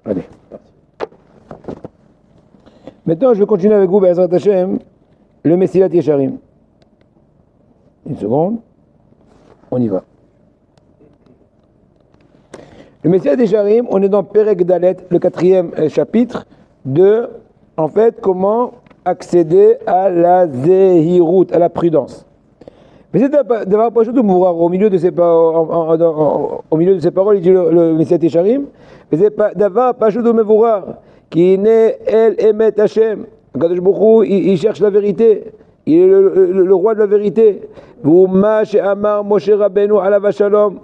Allez. Maintenant, je vais continuer avec vous, Be'ezrat Hashem, le Mesilat Yesharim. Une seconde. On y va. Le Mesilat Yesharim, on est dans Perek Dalet, le 4e chapitre de, en fait, comment accéder à la Zehirut, à la prudence. Mais c'est d'avoir pas de mourir au milieu de ces paroles, il dit le Mesilat Yesharim, mais c'est d'avoir pas de mourir. Qui n'est El Emet Hashem. Kadosh Baruch Hu, il cherche la vérité. Il est le roi de la vérité. V'uma she'amar Moshe Rabbeinu alav shalom.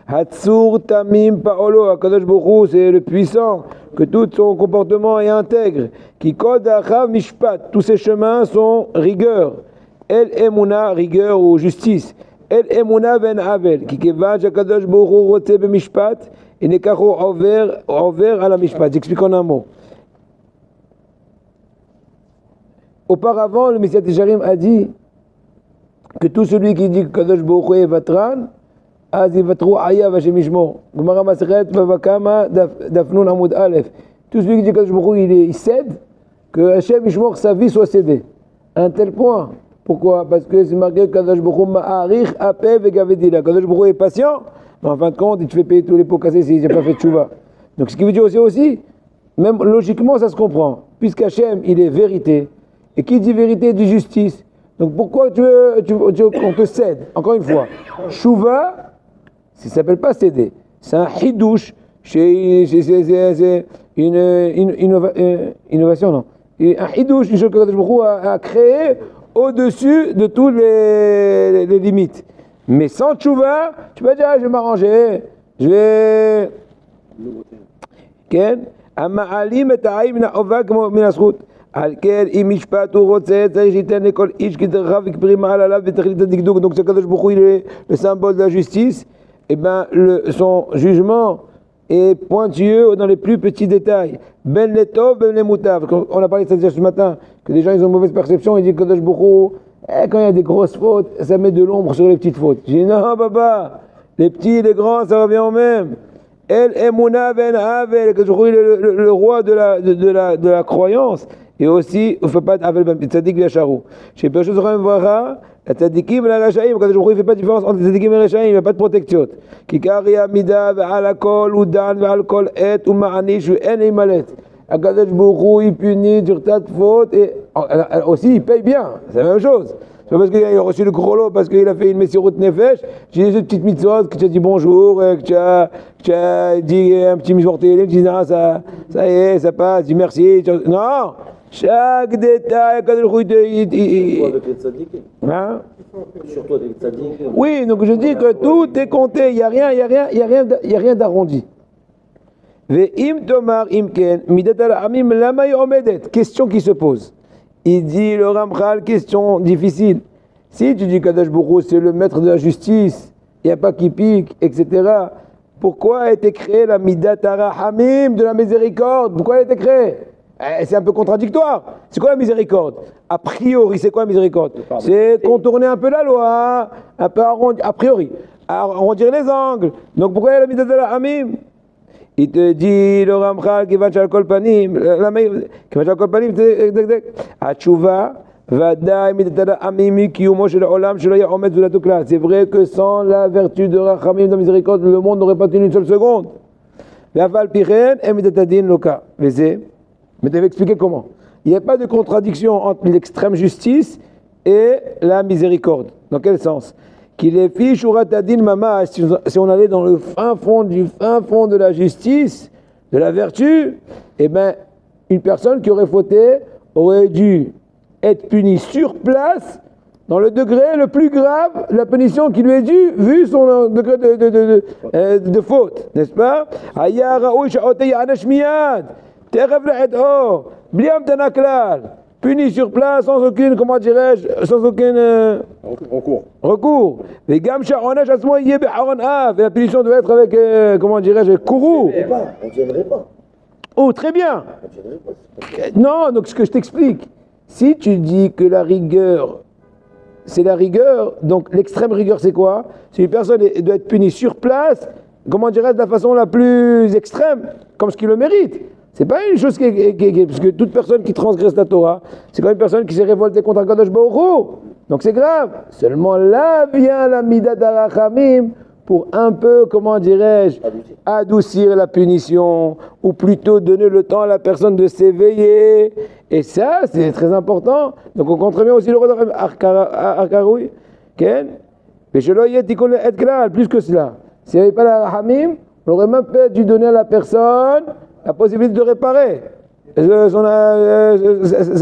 Hatzur tamim paolo. Kadosh Baruch Hu, c'est le puissant, que tout son comportement est intègre. Ki kod achav mishpat. Tous ses chemins sont rigueur. El emuna, rigueur ou justice. El emuna ben avel. Ki kevan shakadosh Baruch Hu rotze b'mishpat. Et nekaro envers à la mishpat. J'explique en un mot. Auparavant, le Mesilat Yesharim a dit que tout celui qui dit que Kadosh Baruch Hu est vatran, az yivatru ayav Hashem yishmor. Gemara Masechet Bava Kama Dafnun Amud Aleph. Tout celui qui dit que Kadosh Baruch Hu il cède, que Hashem yishmor sa vie soit cédée. À un tel point. Pourquoi? Parce que c'est marqué Kadosh Baruch Hu ma'arich apev vegavedila. Kadosh Baruch Hu est patient, mais en fin de compte, il te fait payer tous les pots cassés s'il n'a pas fait de tchouva. Donc ce qui veut dire aussi, même logiquement ça se comprend. Puisqu'Hachem il est vérité. Et qui dit vérité dit justice. Donc pourquoi tu veux qu'on te cède? Encore une fois, Chouva, ça ne s'appelle pas céder. C'est un hidouche, c'est une innovation, non? Et un hidouche, une chose que Baruch Hu a créé au-dessus de toutes les limites. Mais sans Chouva, tu peux dire, je vais m'arranger, je vais... Ken? Ama'alim et ta'aim min ha'ovak min ha'zchut. Donc c'est Kadosh Baruch Hu, il est le symbole de la justice. Et bien son jugement est pointueux dans les plus petits détails. Ben letov, ben lemutav. On a parlé de ça déjà ce matin, que des gens ils ont une mauvaise perception, ils disent que Kadosh Baruch Hu, quand il y a des grosses fautes, ça met de l'ombre sur les petites fautes. J'ai dit non baba, les petits et les grands ça revient au même. El emuna ben avel, Kadosh Baruch Hu, le roi de la croyance. Et aussi, il ne faut pas avec le tzaddik v'yasharu. Chez Pershus Zocham V'racha, la tzaddikim et la rachaim, quand je ne fais pas de différence entre les tzaddikim et les rachaim, il n'y a pas de protection. Kikari amida v'al kol udan v'al kol et ou ma'anish v'en imalet. Akadosh Baruch Hu, il punit sur tas de fautes et aussi il paye bien. C'est la même chose. C'est pas parce qu'il a reçu le gros lot, parce qu'il a fait une messirut nefesh, j'ai des petites mitzvot, que tu as dit bonjour, que tu as dit un petit mitzvot télé, tu dis non, ça y est, ça passe, dis merci. Non! Chaque détail, Surtout avec les tzadikim. Hein? Surtout avec les tzadikim. Oui, donc je dis que tout est compté, il n'y a rien d'arrondi. Ve'im tomar imken midat al-amim lama yomedet. Question qui se pose. Il dit le Ramchal, question difficile. Si tu dis Kadosh Baruch Hu c'est le maître de la justice, il n'y a pas qui pique, etc. Pourquoi a été créée la midat al-hamim de la miséricorde? Pourquoi elle a été créée? C'est un peu contradictoire. C'est quoi la miséricorde? A priori, c'est quoi la miséricorde? C'est contourner un peu la loi, un peu arrondir, a priori, arrondir les angles. Donc pourquoi il y a la midat al-hamim? Il te dit le Ramchal qui va chez kol panim, qui va chez kol panim, Hatshuva vadaï midat al-hamim kiyumo shel olam shelo yaomed zulato klal. C'est vrai que sans la vertu de Rachamim de la miséricorde, le monde n'aurait pas tenu une seule seconde. Ve'afal pichen et midat adin loka. Mais tu avais expliqué comment. Il n'y a pas de contradiction entre l'extrême justice et la miséricorde. Dans quel sens? Qu'il est fi shurat adin mama. Si on allait dans le fin fond de la justice, de la vertu, eh bien, une personne qui aurait fauté aurait dû être punie sur place, dans le degré le plus grave, la punition qui lui est due, vu son degré de faute, n'est-ce pas? Haya raoui sha'otei anash miyad. Puni sur place sans aucune, comment dirais-je, sans aucun recours. Et la punition doit être avec, comment dirais-je, courroux. On ne viendrait pas. Oh, très bien. Non, donc ce que je t'explique, si tu dis que la rigueur, c'est la rigueur, donc l'extrême rigueur c'est quoi? Si une personne doit être punie sur place, comment dirais-je, de la façon la plus extrême, comme ce qu'il le mérite. C'est pas une chose parce que toute personne qui transgresse la Torah, c'est quand même une personne qui s'est révoltée contre Akadosh Baruch Hu. Donc c'est grave. Seulement là vient la Midat Arachamim pour un peu, comment dirais-je, adoucir la punition, ou plutôt donner le temps à la personne de s'éveiller. Et ça, c'est très important. Donc on compte bien aussi le rôle d'Arkaroui. Ken? Mais je l'ai dit qu'on est clair, plus que cela. S'il n'y avait pas la Rahamim, on aurait même peut-être dû donner à la personne la possibilité de réparer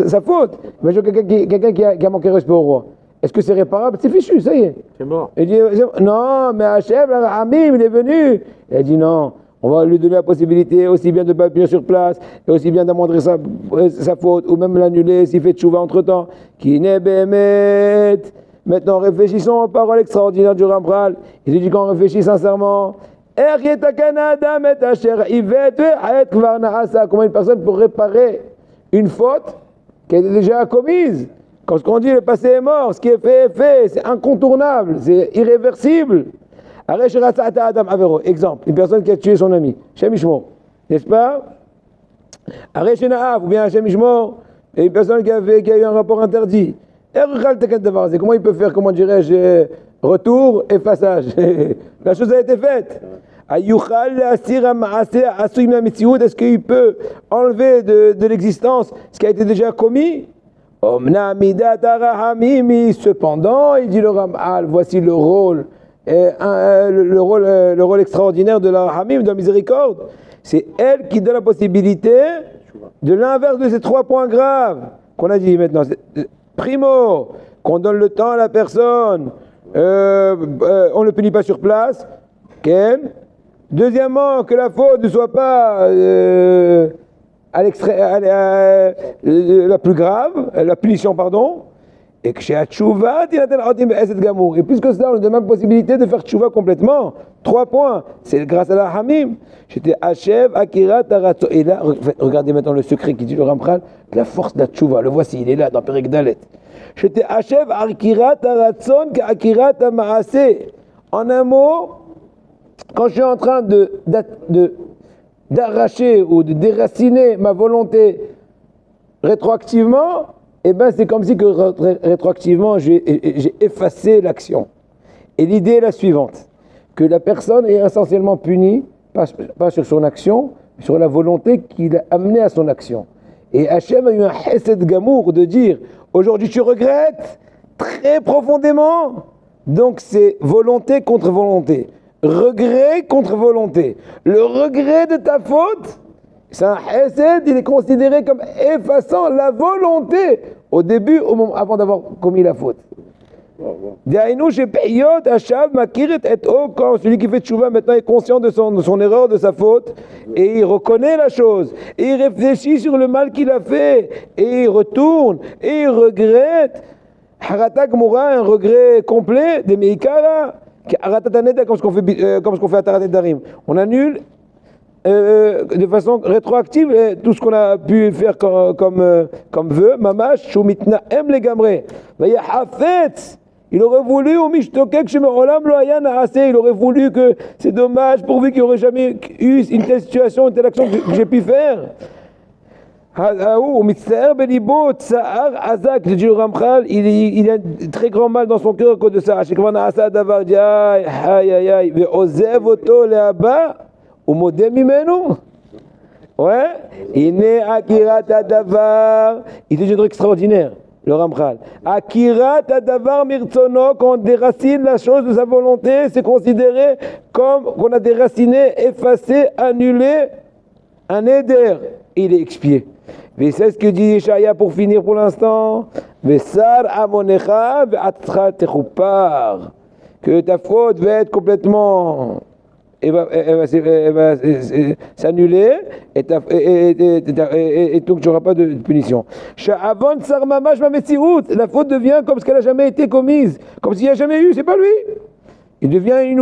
sa faute. Imagine quelqu'un qui a manqué respect au roi. Est-ce que c'est réparable? C'est fichu, ça y est. C'est mort. Il dit, non, mais Hachem, la Rahamim, il est venu. Il a dit non, on va lui donner la possibilité aussi bien de ne pas appuyer sur place, et aussi bien d'amoindrir sa faute, ou même l'annuler s'il fait tchouva entre-temps. Qui n'est bémet. Maintenant, réfléchissons aux paroles extraordinaires du Ramchal. Il dit qu'on réfléchit sincèrement. Comment une personne peut réparer une faute qui a été déjà commise? Quand ce qu'on dit le passé est mort, ce qui est fait, c'est incontournable, c'est irréversible. Exemple, une personne qui a tué son ami, Shem Ishmor, n'est-ce pas? Ou bien Hashem Ishmor, et une personne qui a eu un rapport interdit. Comment il peut faire, comment dirais-je, retour, effaçage? La chose a été faite. Est-ce qu'il peut enlever de l'existence ce qui a été déjà commis? Cependant, il dit le Ramchal, voici le rôle extraordinaire de la Rahamim, de la miséricorde. C'est elle qui donne la possibilité de l'inverse de ces 3 points graves qu'on a dit maintenant. Primo, qu'on donne le temps à la personne, on ne le punit pas sur place. Okay. Deuxièmement, que la faute ne soit pas la plus grave, la punition, pardon. Et que chez Tchouva, et plus que cela, on a la même possibilité de faire Tchouva complètement. 3 points, c'est grâce à la Hamim. J'étais Hachev, Akira, Taratso. Et là, regardez maintenant le secret qui dit le Ramchal, la force de la Tchouva, le voici, il est là dans Perek Dalet. J'étais Hachev, Akira, Taratson, Akira, Tamaase. En un mot, quand je suis en train d'arracher ou de déraciner ma volonté rétroactivement, eh ben c'est comme si que rétroactivement j'ai effacé l'action. Et l'idée est la suivante, que la personne est essentiellement punie, pas sur son action, mais sur la volonté qui l'a amené à son action. Et Hachem a eu un chesed gamour de dire, aujourd'hui tu regrettes très profondément, donc c'est volonté contre volonté. Regret contre volonté. Le regret de ta faute, c'est un chesed, il est considéré comme effaçant la volonté au début, avant d'avoir commis la faute. Quand celui qui fait tchouva maintenant est conscient de son erreur, de sa faute, et il reconnaît la chose, et il réfléchit sur le mal qu'il a fait, et il retourne, et il regrette. Harata Gmura, un regret complet, des Meikara. Comme ce qu'on fait à Taratet Darim. On annule de façon rétroactive tout ce qu'on a pu faire comme vœu. Mamash, Shumitna, M les gamré. Il aurait voulu, il aurait voulu que c'est dommage pourvu qu'il n'y aurait jamais eu une telle situation, une telle action que j'ai pu faire. Il a un très grand mal dans son cœur à cause de ça. Ouais, il est Akirat Adavar. Il dit un truc extraordinaire, le Ramchal. Akirat Adavar Mirtsono, quand on déracine la chose de sa volonté, c'est considéré comme qu'on a déraciné, effacé, annulé un éder. Il est expié. Mais c'est ce que dit Yeshaya pour finir pour l'instant. Vesar amonecha ve'atcha techupar. Que ta faute va être complètement, elle va s'annuler et donc tu n'auras pas de punition. Sha'avon tsar mamash ma'metziut. La faute devient comme ce qu'elle n'a jamais été commise, comme s'il n'y a jamais eu. C'est pas lui. Il devient une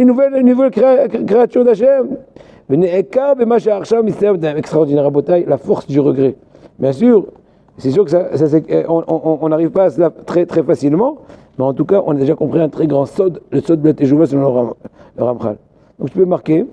nouvelle créature d'Hachem. Extraordinaire à Botaï, la force du regret. Bien sûr, c'est sûr que on n'arrive pas à cela très, très facilement, mais en tout cas, on a déjà compris un très grand sod, le sod de la Teshuvah selon le Ramchal. Donc tu peux marquer